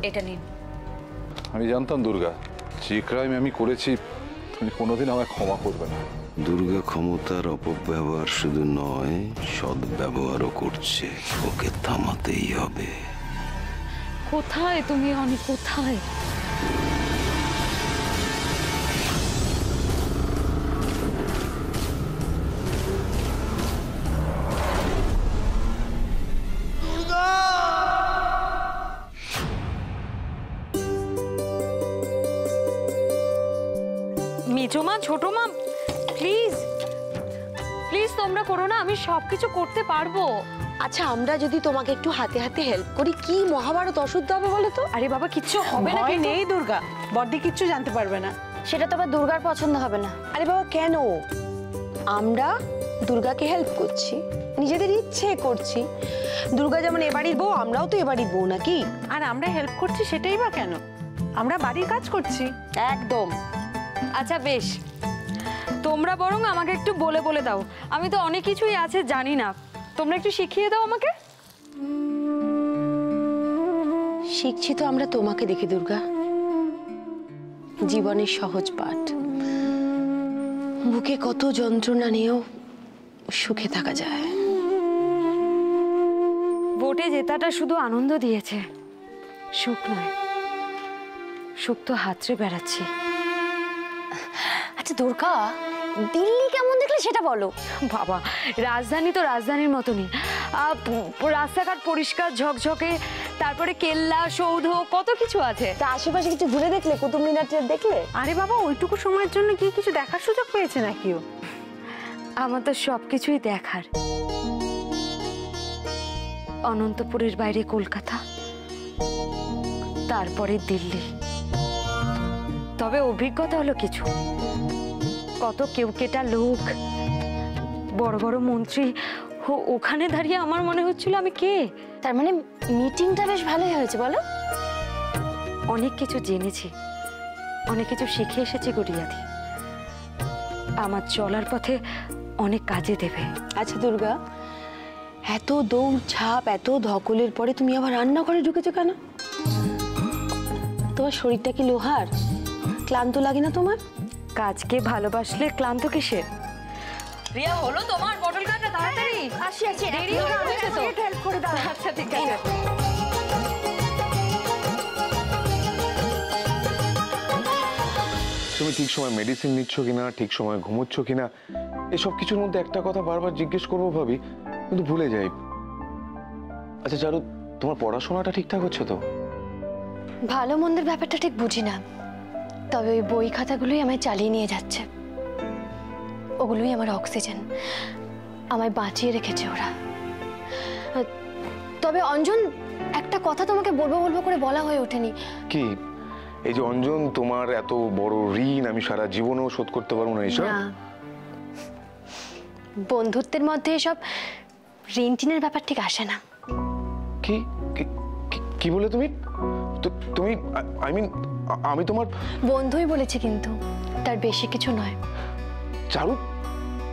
এটা নিন। আমি জানতাম দুর্গা যে ক্রাইম আমি করেছি তুমি কোনোদিন আমায় ক্ষমা করবে না। দুর্গা ক্ষমতার অপব্যবহার শুধু নয়, সদ্ব্যবহারও করছে। ওকে থামাতেই হবে। কোথায় তুমি অনি, কোথায়? মেজো মা, ছোট মা, প্লিজ প্লিজ তোমরা করো না, আমি সবকিছু করতে পারবো। আচ্ছা, আমরা যদি তোমাকে একটু হাতে হাতে হেল্প করি, কি মহাভারত অশুদ্ধ হবে বলো তো? আরে বাবা, কিচ্ছু হবে না। নেই দুর্গা, বড়দি কিচ্ছু জানতে পারবে না। সেটা তো আবার দুর্গার পছন্দ হবে না। আরে বাবা, কেন? আমরা দুর্গাকে হেল্প করছি, নিজেদের ইচ্ছে করছি। দুর্গা যেমন এ বাড়ির বউ, আমরাও তো এ বাড়ির বউ নাকি? আর আমরা হেল্প করছি সেটাই বা কেন? আমরা বাড়ির কাজ করছি। একদম। আচ্ছা বেশ, তোমরা বরং আমাকে একটু বলে বলে দাও, আমি তো অনেক কিছুই আছে জানি না, তোমরা একটু শিখিয়ে দাও আমাকে। শিখছি তো আমরা তোমাকে দেখে দুর্গা, জীবনের সহজ পাঠ। বুকে কত যন্ত্রণা নিয়েও সুখে থাকা যায়। ভোটে জেতাটা শুধু আনন্দ দিয়েছে, সুখ নয়। সুখ তো হাতড়ে বেড়াচ্ছি। আচ্ছা দুর্গা, দিল্লি কেমন দেখলে সেটা বলো। বাবা, রাজধানী তো রাজধানীর মতনই, রাস্তাঘাট পরিষ্কার ঝকঝকে, তারপরে কেল্লা সৌধ কত কিছু আছে। তা আশেপাশে কিছু ঘুরে দেখলে? কুতুব মিনারটা দেখলে? আরে বাবা, ওইটুকু সময়ের জন্য গিয়ে কিছু দেখার সুযোগ পেয়েছে নাকিও? আমার তো সবকিছুই দেখার। অনন্তপুরের বাইরে কলকাতা, তারপরে দিল্লি। তবে অভিজ্ঞতা হলো কিছু, কত কেউকেটা লোক, বড় বড় মন্ত্রী, ওখানে দাঁড়িয়ে আমার মনে হচ্ছিল আমি কে। তার মানে মিটিংটা বেশ ভালোই হয়েছে বলো। অনেক কিছু জেনেছি, অনেক কিছু শিখে এসেছি গড়িয়াদি, আমার চলার পথে অনেক কাজে দেবে। আচ্ছা দুর্গা, এত দৌড় ঝাঁপ, এত ধকলের পরে তুমি আবার রান্নাঘরে ঢুকেছো কেন? তোমার শরীরটা কি লোহার? ক্লান্ত লাগে না তোমার? কাজকে ভালোবাসলে ক্লান্ত কিসের? রিয়া, হলো তোমার পটল কাটা? তাড়াতাড়ি আসি আসি, দেরি হয়ে যাচ্ছে তো। হেল্প করে দাও। আচ্ছা ঠিক আছে। তুমি ঠিক সময় মেডিসিন নিচ্ছ কিনা, ঠিক সময় ঘুমোচ্ছ কিনা, এসব কিছুর মধ্যে একটা কথা বারবার জিজ্ঞেস করবো ভাবি, কিন্তু ভুলে যাই। আচ্ছা চারু, তোমার পড়াশোনাটা ঠিকঠাক হচ্ছে তো? ভালো মন্দের ব্যাপারটা ঠিক বুঝি না, তবে ওই বই খাতাগুলোই আমায় চালিয়ে নিয়ে যাচ্ছে। ওগুলোই আমার অক্সিজেন, আমায় বাঁচিয়ে রেখেছে ওরা। তবে অঞ্জন, একটা কথা তোমাকে বলবো বলবো করে বলা হয়ে ওঠেনি। কি? এই যে অঞ্জন, তোমার এত বড় ঋণ আমি সারা জীবনেও শোধ করতে পারবো না এইসব? বন্ধুত্বের মধ্যে এসব ঋণ টিনের ব্যাপার ঠিক আসে না। কি কি বলে তুমি? তুমি আই মিন, আমি তোমার বন্ধুই বলেছে, কিন্তু তার বেশি কিছু নয়। চারু,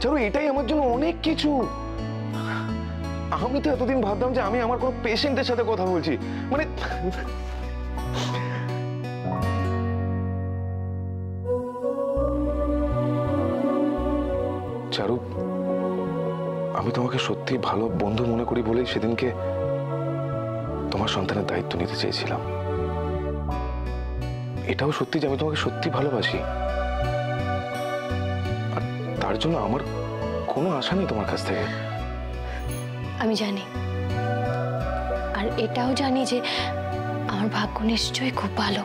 চারু, এটাই আমার জন্য অনেক কিছু। আমি তো এতদিন ভাবতাম যে আমি আমার কোনো পেশেন্টের সাথে কথা বলছি, মানে চারু, আমি তোমাকে সত্যি ভালো বন্ধু মনে করি বলেই সেদিনকে তোমার সন্তানের দায়িত্ব নিতে চেয়েছিলাম। এটাও সত্যি যে আমি তোমাকে সত্যি ভালোবাসি, আর তার জন্য আমার কোনো আশা নেই তোমার কাছ থেকে। আমি জানি, আর এটাও জানি যে আমার ভাগ্য নিশ্চয়ই খুব ভালো,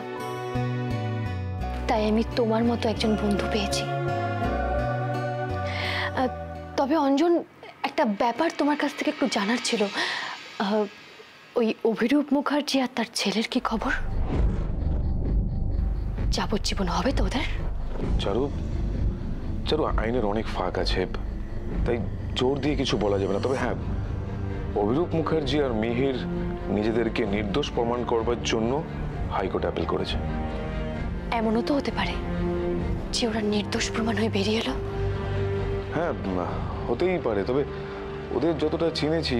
তাই আমি তোমার মতো একজন বন্ধু পেয়েছি। তবে অঞ্জন, একটা ব্যাপার তোমার কাছ থেকে একটু জানার ছিল। ওই অভিরূপ মুখার্জি আর তার ছেলের কি খবর? যাবজ্জীবন হবে তো ওদের? চারু, চারু, আইনের অনেক ফাঁক আছে, তাই জোর দিয়ে কিছু বলা যাবে না। তবে হ্যাঁ, অভিরূপ মুখার্জি আর মিহির নিজেদেরকে নির্দোষ প্রমাণ করবার জন্য হাইকোর্টে আপিল করেছে। এমনও তো হতে পারে যে ওরা নির্দোষ প্রমাণ হয়ে বেরিয়ে এলো। হ্যাঁ, হতেই পারে। তবে ওদের যতটা চিনেছি,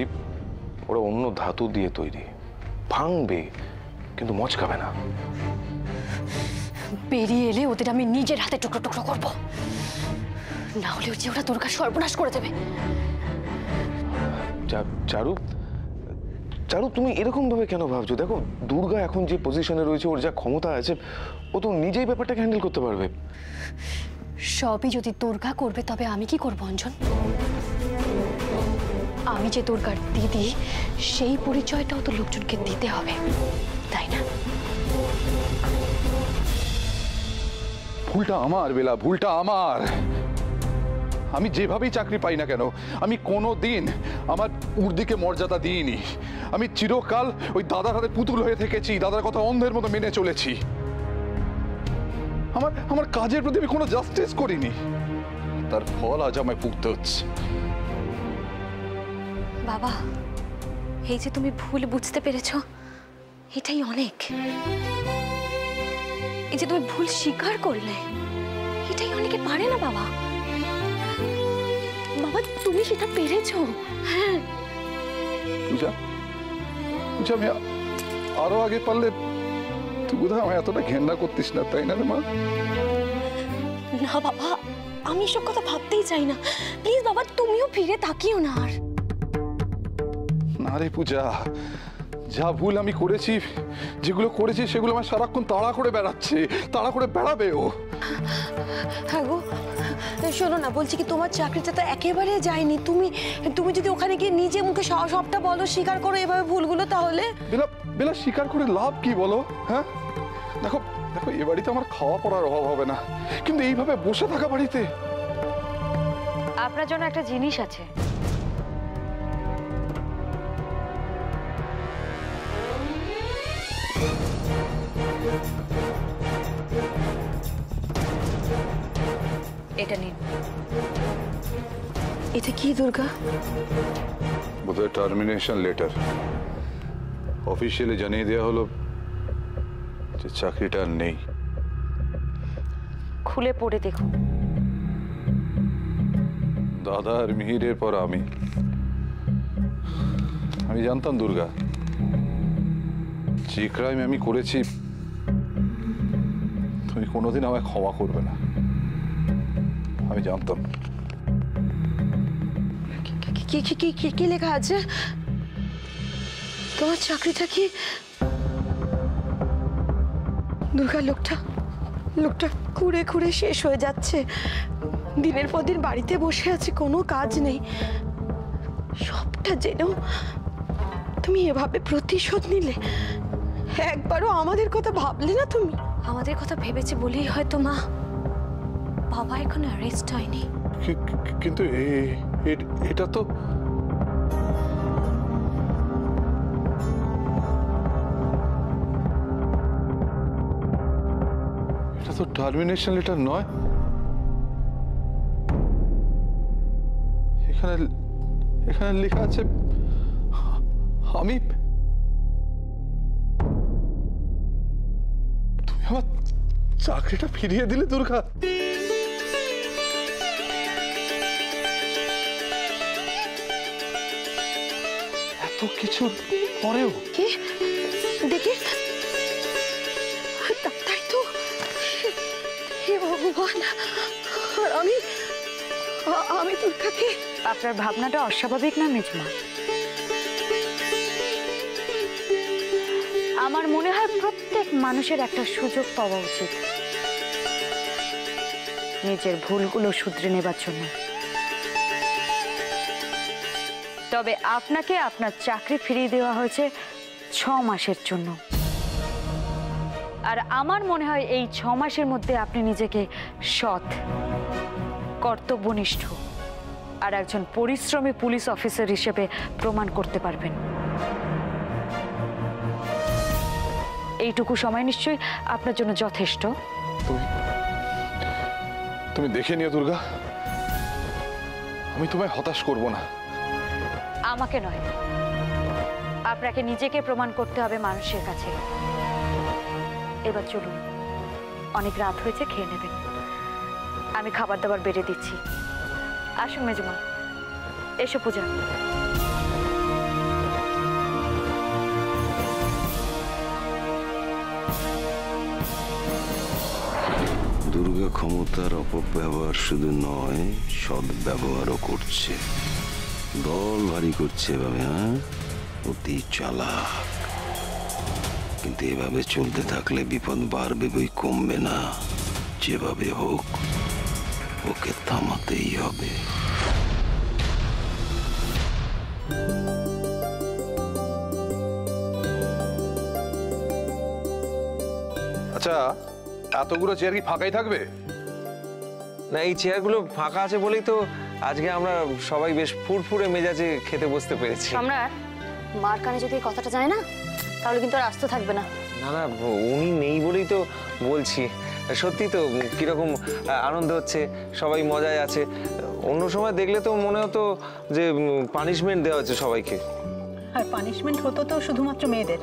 ওরা অন্য ধাতু দিয়ে তৈরি, ভাঙবে, কিন্তু মচকাবে না। বেরিয়ে এলে ওদের আমি নিজের হাতে টুকরো টুকরো করবো, না হলে যে ওরা দুর্গা সর্বনাশ করে দেবে। চারু, চারু তুমি এরকম ভাবে কেন ভাবছো? দেখো দুর্গা এখন যে পজিশনে রয়েছে, ওর যা ক্ষমতা আছে, ও তো নিজেই ব্যাপারটাকে হ্যান্ডেল করতে পারবে। সবই যদি দুর্গা করবে তবে আমি কি করবো অঞ্জন? আমি যে দুর্গার দিদি, সেই পরিচয়টাও তো লোকজনকে দিতে হবে, তাই না? ভুলটা আমার বেলা, ভুলটা আমার। আমি যেভাবেই চাকরি পাই না কেন, আমি কোনো দিন আমার উর্দিকে মর্যাদা দিইনি। আমি চিরকাল ওই দাদার হাতে পুতুল হয়ে থেকেছি, দাদার কথা অন্ধের মতো মেনে চলেছি। আমার কাজের প্রতি আমি কোনো জাস্টিস করিনি, তার ফল আজ আমায় ভুগতে হচ্ছে। বাবা, এই যে তুমি ভুল বুঝতে পেরেছো, এটাই অনেক। এই যে তুমি ভুল স্বীকার করলে, এটাই অনেকে পারে না বাবা। বাবা তুমি সেটা পেরেছো। হ্যাঁ পূজা, পূজা, আমি আরো আগে পারলে তুই বোধহয় আমায় এতটা ঘেন্না করতিস না, তাই না রে মা? না বাবা, আমি এসব কথা ভাবতেই চাই না। প্লিজ বাবা, তুমিও ফিরে তাকিও না আর। না রে পূজা, যা ভুল আমি করেছি, যেগুলো করেছি সেগুলো আমার সারাক্ষণ তাড়া করে বেড়াচ্ছে, তাড়া করে বেড়াবে ও। হ্যাঁ গো, শোনো না, বলছি কি তোমার চাকরিটা তো একেবারে যায়নি। তুমি তুমি যদি ওখানে গিয়ে নিজে মুখে সবটা বলো, স্বীকার করো এভাবে ভুলগুলো, তাহলে বেলা বেলা স্বীকার করে লাভ কি বলো? হ্যাঁ দেখো দেখো, এ বাড়িতে আমার খাওয়া পড়ার অভাব হবে না, কিন্তু এইভাবে বসে থাকা বাড়িতে। আপনার জন্য একটা জিনিস আছে। এটা নিন। এটা কি দুর্গা? বোধহয় টার্মিনেশন লেটার। অফিসিয়ালি জানিয়ে দেওয়া হলো যে চাকরিটা আর নেই। খুলে পড়ে দেখুন। দাদা আর মিহিরের পর আমি জানতাম দুর্গা, যে ক্রাইম আমি করেছি তুমি কোনোদিন আমায় ক্ষমা করবে না। আমি জানতাম। কি লেখা আছে? তোমার চাকরিটা কি? দুর্গা, লোকটা ঘুরে ঘুরে শেষ হয়ে যাচ্ছে। দিনের পর দিন বাড়িতে বসে আছে, কোনো কাজ নেই। সবটা জেনেও তুমি এভাবে প্রতিশোধ নিলে। একবারও আমাদের কথা ভাবলে না তুমি? আমাদের কথা ভেবেছে বলেই হয়তো মা বাবা এখন অ্যারেস্ট হয়নি। কিন্তু এটা তো টার্মিনেশন লেটার নয়। এখানে লেখা আছে আমি। তুমি আমার চাকরিটা ফিরিয়ে দিলে দুর্গা। এত কিছুর পরেও কি দেখি, তাই তো। হে ভগবান, আমি দুর্গাকে। আপনার ভাবনাটা অস্বাভাবিক না মেজমা? আমার মনে হয় প্রত্যেক মানুষের একটা সুযোগ পাওয়া উচিত নিজের ভুলগুলো শুধরে নেবার জন্য। তবে আপনাকে আপনার চাকরি ফিরিয়ে দেওয়া হয়েছে 6 মাসের জন্য। আর আমার মনে হয় এই 6 মাসের মধ্যে আপনি নিজেকে সৎ, কর্তব্যনিষ্ঠ আর একজন পরিশ্রমী পুলিশ অফিসার হিসেবে প্রমাণ করতে পারবেন। এইটুকু সময় নিশ্চয়ই আপনার জন্য যথেষ্ট। তুমি দেখে নিও দুর্গা, আমি তোমায় হতাশ করব না। আমাকে নয়, আপনাকে নিজেকে প্রমাণ করতে হবে মানুষের কাছে। এবার চলুন, অনেক রাত হয়েছে, খেয়ে নেবেন। আমি খাবার দাবার বেড়ে দিচ্ছি। আসুন মেজমা, এসো পূজা। দুর্গা ক্ষমতার অপব্যবহার শুধু নয়, সদ্ব্যবহারও করছে। দল ভারী করছে এভাবে, হ্যাঁ, অতি চালাক। কিন্তু এভাবে চলতে থাকলে বিপদ বাড়বে বই, কমবে না। যেভাবে হোক ওকে থামাতেই হবে। আচ্ছা, এতগুলো চেয়ার কি ফাঁকাই থাকবে? না, এই চেয়ারগুলো ফাঁকা আছে বলেই তো আজকে আমরা সবাই বেশ ফুরফুরে মেজাজে খেতে বসতে পেরেছি। সম্রাট, মার কানে যদি এই কথাটা যায় না, তাহলে কিন্তু আর আস্ত থাকবে না। না না, উনি নেই বলেই তো বলছি। সত্যি তো কিরকম আনন্দ হচ্ছে, সবাই মজায় আছে। অন্য সময় দেখলে তো মনে হতো যে পানিশমেন্ট দেওয়া হচ্ছে সবাইকে। আর পানিশমেন্ট হতো তো শুধুমাত্র মেয়েদের।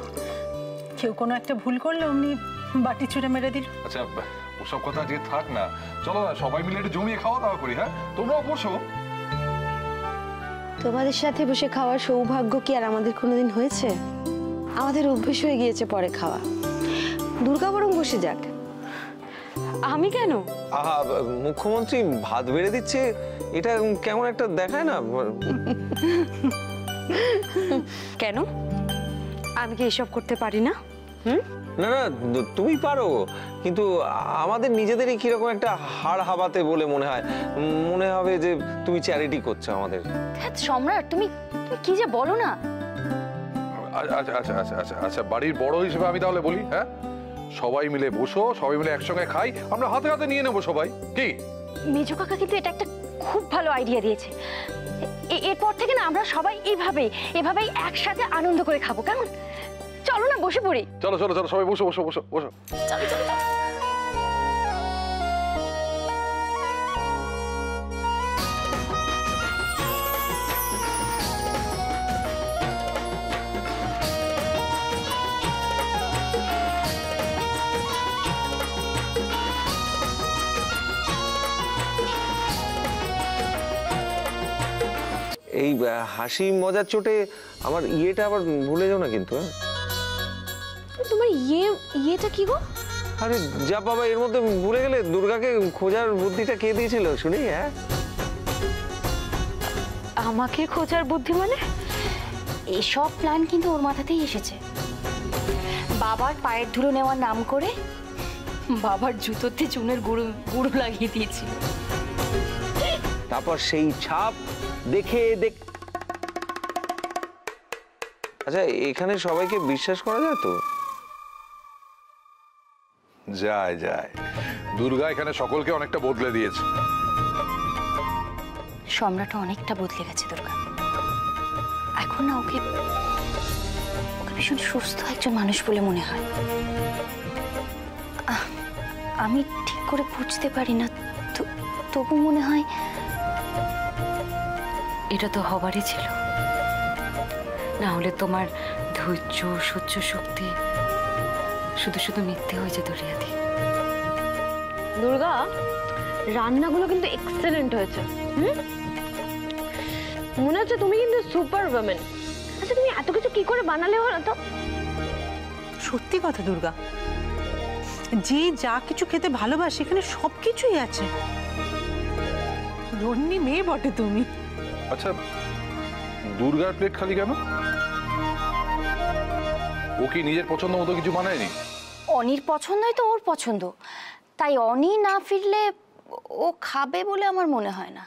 কেউ কোনো একটা ভুল করলে অমনি বাটি ছুঁড়ে মেরে দিল। আচ্ছা, ওসব কথা আজকে থাক না, চলো না সবাই মিলে একটু জমিয়ে খাওয়া দাওয়া করি। হ্যাঁ, তোমরাও বসো। তোমাদের সাথে বসে খাওয়ার সৌভাগ্য কি আর আমাদের কোনোদিন হয়েছে? আমাদের অভ্যেস হয়ে গিয়েছে পরে খাওয়া। দুর্গা বরং বসে যাক। আমি কেন? আহা, মুখ্যমন্ত্রী ভাত বেড়ে দিচ্ছে, এটা কেমন একটা দেখায় না? কেন? আমি কি এসব করতে পারি না? না না, তুমি পারো, কিন্তু আমাদের নিজেদেরই কিরকম একটা হাড় হাবাতে বলে মনে হয়। মনে হবে যে তুমি চ্যারিটি করছো আমাদের। সম্রাট, তুমি কি যে বলো না। আচ্ছা আচ্ছা আচ্ছা আচ্ছা আচ্ছা, বাড়ির বড় হিসেবে আমি তাহলে বলি, হ্যাঁ, সবাই মিলে বসো, সবাই মিলে একসঙ্গে খাই, আমরা হাতে হাতে নিয়ে নেবো সবাই। কি মেজো কাকা কিন্তু এটা একটা খুব ভালো আইডিয়া দিয়েছে। এরপর থেকে না আমরা সবাই এভাবেই একসাথে আনন্দ করে খাবো, কেমন? চলো না বসে পড়ি। চলো চলো চলো, সবাই বসো বসো বসো বসো। চলো চলো চলো। এই হাসি মজার চোটে আমার ইয়েটা আবার ভুলে যাও না কিন্তু। তোমার ইয়েটা কি গো? আরে যা বাবা, এর মধ্যে ভুলে গেলে? দুর্গাকে খোঁজার বুদ্ধিটা কে দিয়েছিল শুনি? হ্যাঁ, আমাকে খোঁজার বুদ্ধি মানে? এসব প্ল্যান কিন্তু ওর মাথাতেই এসেছে। বাবার পায়ের ধুলো নেওয়ার নাম করে বাবার জুতোতে চুনের গুঁড়ো গুঁড়ো লাগিয়ে দিয়েছিল। তারপর সেই ছাপ দেখে আচ্ছা, এখানে সবাইকে বিশ্বাস করা যায় তো? যায় যায়, দুর্গা এখানে সকলকে অনেকটা বদলে দিয়েছে। সম্রাটও অনেকটা বদলে গেছে দুর্গা। এখন না ওকে ভীষণ সুস্থ একজন মানুষ বলে মনে হয়। আমি ঠিক করে বুঝতে পারি না, তবু মনে হয় এটা তো হবারই ছিল, না হলে তোমার ধৈর্য সহ্য শক্তি শুধু শুধু মিথ্যে হয়ে যেত রিয়াদি। দুর্গা, রান্নাগুলো কিন্তু এক্সেলেন্ট হয়েছে। মনে হচ্ছে তুমি কিন্তু সুপার ওম্যান। আচ্ছা, তুমি এত কিছু কি করে বানালে হলো তো? সত্যি কথা দুর্গা, যে যা কিছু খেতে ভালোবাসে এখানে সবকিছুই আছে। ধন্যী মেয়ে বটে তুমি। আচ্ছা, দুর্গার প্লেট খালি কেন? ও কি নিজের পছন্দ মতো কিছু বানায়নি? অনির পছন্দই তো ওর পছন্দ, তাই অনি না ফিরলে ও খাবে বলে আমার মনে হয় না।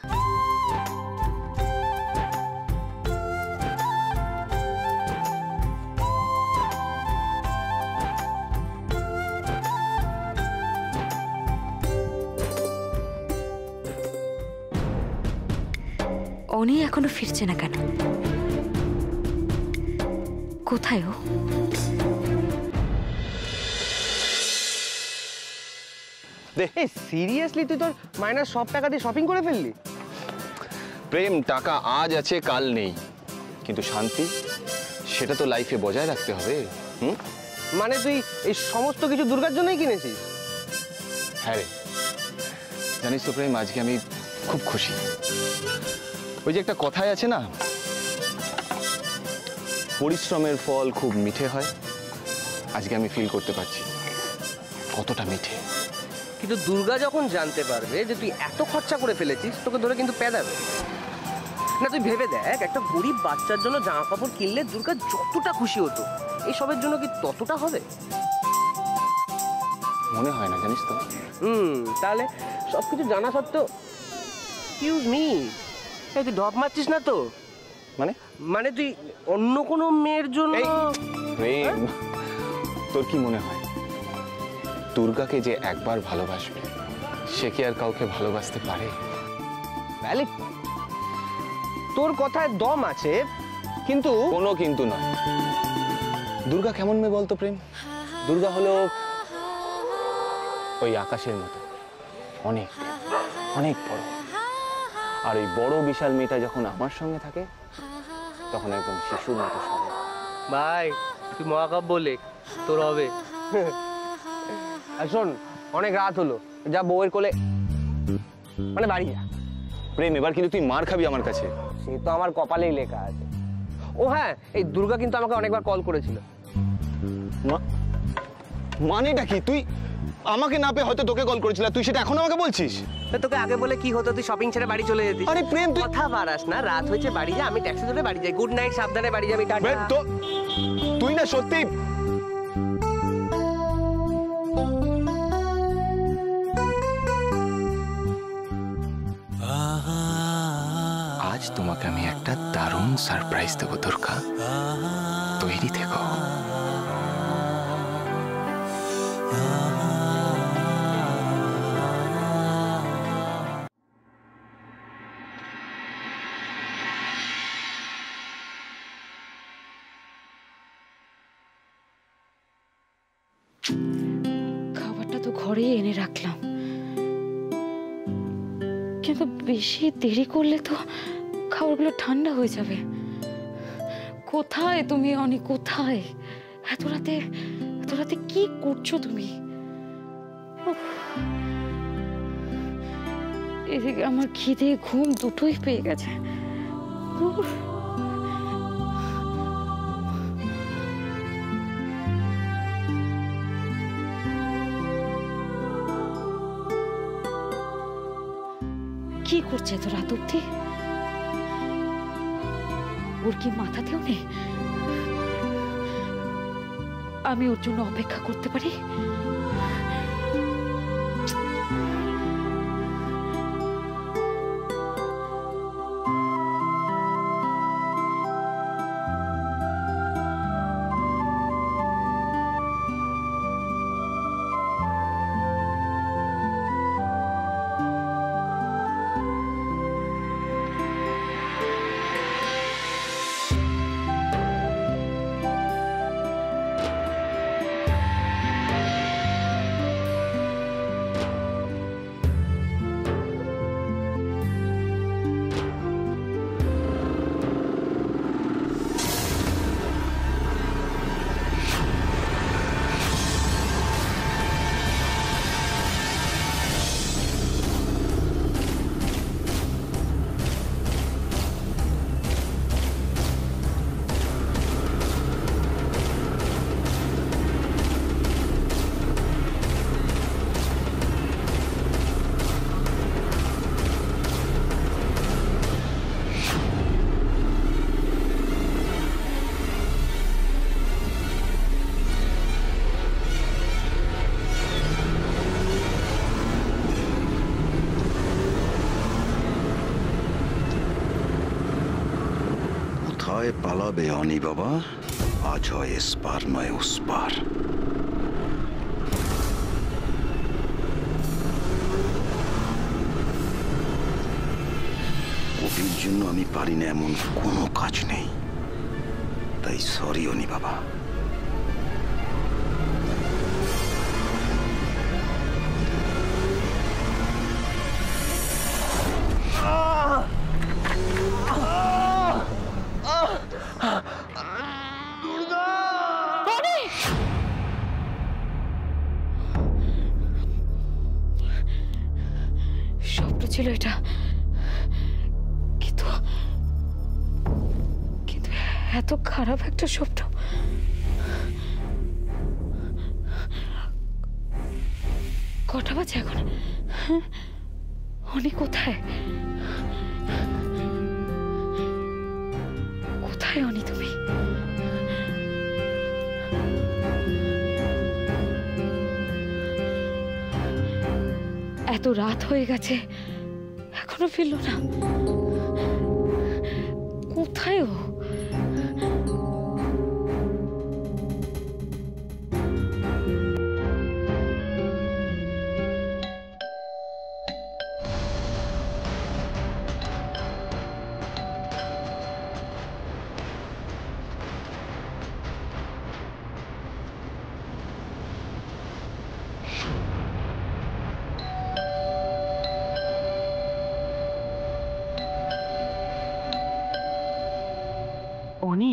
অনি এখনো ফিরছে না কেন? কোথায় ও? সিরিয়াসলি তুই তোর মাইনাস সব টাকা দিয়ে শপিং করে ফেললি? প্রেম, টাকা আজ আছে কাল নেই, কিন্তু শান্তি সেটা তো লাইফে বজায় রাখতে হবে। মানে তুই এই সমস্ত কিছু দুর্গার জন্যই কিনেছিস? হ্যাঁ রে, জানিস তো প্রেম, আজকে আমি খুব খুশি। ওই যে একটা কথাই আছে না, পরিশ্রমের ফল খুব মিঠে হয়। আজকে আমি ফিল করতে পারছি কতটা মিঠে। কিন্তু দুর্গা যখন জানতে পারবে যে তুই এত খরচা করে ফেলেছিস, তোকে ধরে কিন্তু পেদাবে না। তুই ভেবে দেখ, একটা গরিব বাচ্চার জন্য জামা কাপড় কিনলে দুর্গা যতটা খুশি হতো, এইসবের জন্য কি ততটা হবে? মনে হয় না, জানিস তো। তাহলে সবকিছু জানা সত্ত্বেও এক্সকিউজ মি, তুই ঢপ মারছিস না তো? মানে তুই অন্য কোনো মেয়ের জন্য? প্রেম, তোর কি মনে হয় দুর্গাকে যে একবার ভালোবাসবে সে কি আর কাউকে ভালোবাসতে পারে? তোর কথায় দম আছে, কিন্তু কোনো কিন্তু নয়। দুর্গা কেমন মেয়ে বলতো প্রেম? দুর্গা হলো ওই আকাশের মতো অনেক অনেক বড়। আর ওই বড় বিশাল মেয়েটা যখন আমার সঙ্গে থাকে তখন একদম শিশুর মতো সরল। ভাই তুই মহাকাব্য লেখ, তোর হবে। আর শোন, অনেক রাত হলো, যা বউয়ের কোলে মানে বাড়ি যা। প্রেম, এবার কিন্তু তুই মার খাবি আমার কাছে। সে তো আমার কপালেই লেখা আছে। ও হ্যাঁ, এই দুর্গা কিন্তু আমাকে অনেকবার কল করেছিল। মানেটা কি? তুই আমাকে না পেয়ে হয়তো তোকে কল করেছিল, তুই সেটা এখন আমাকে বলছিস? তোকে আগে বলে কি হতো, তুই শপিং ছেড়ে বাড়ি চলে যেতিস। আরে প্রেম, তুই কথা বাড়াস না, রাত হয়েছে বাড়ি যা, আমি ট্যাক্সি ধরে বাড়ি যাই। গুড নাইট, সাবধানে বাড়ি যাবি। টাটা। তুই না সত্যি আজ তোমাকে আমি একটা দারুণ সারপ্রাইজ দেবো দুর্গা, তৈরি থেকো। খাবারটা তো ঘরেই এনে রাখলাম, কিন্তু বেশি দেরি করলে তো খাবারগুলো ঠান্ডা হয়ে যাবে। কোথায় তুমি অনি? কোথায়? এত রাতে কি করছো তুমি? এদিকে আমার খিদে ঘুম দুটোই পেয়ে গেছে। কি করছে এত রাত অব্দি? ওর কি মাথাতেও নেই আমি ওর জন্য অপেক্ষা করতে পারি? পালাবে অনি বাবা? আজ হয় এসপার নয় ওসপার। ওটির জন্য আমি পারি না এমন কোনো কাজ নেই, তাই সরি অনি বাবা। স্বপ্ন ছিল এটা, কিন্তু এত খারাপ একটা স্বপ্ন। কটা বাজে এখন? হ্যাঁ, অনি কোথায়? কোথায় অনি তুমি? এত রাত হয়ে গেছে এখনো ফিরলো না, কোথায় ও? অনি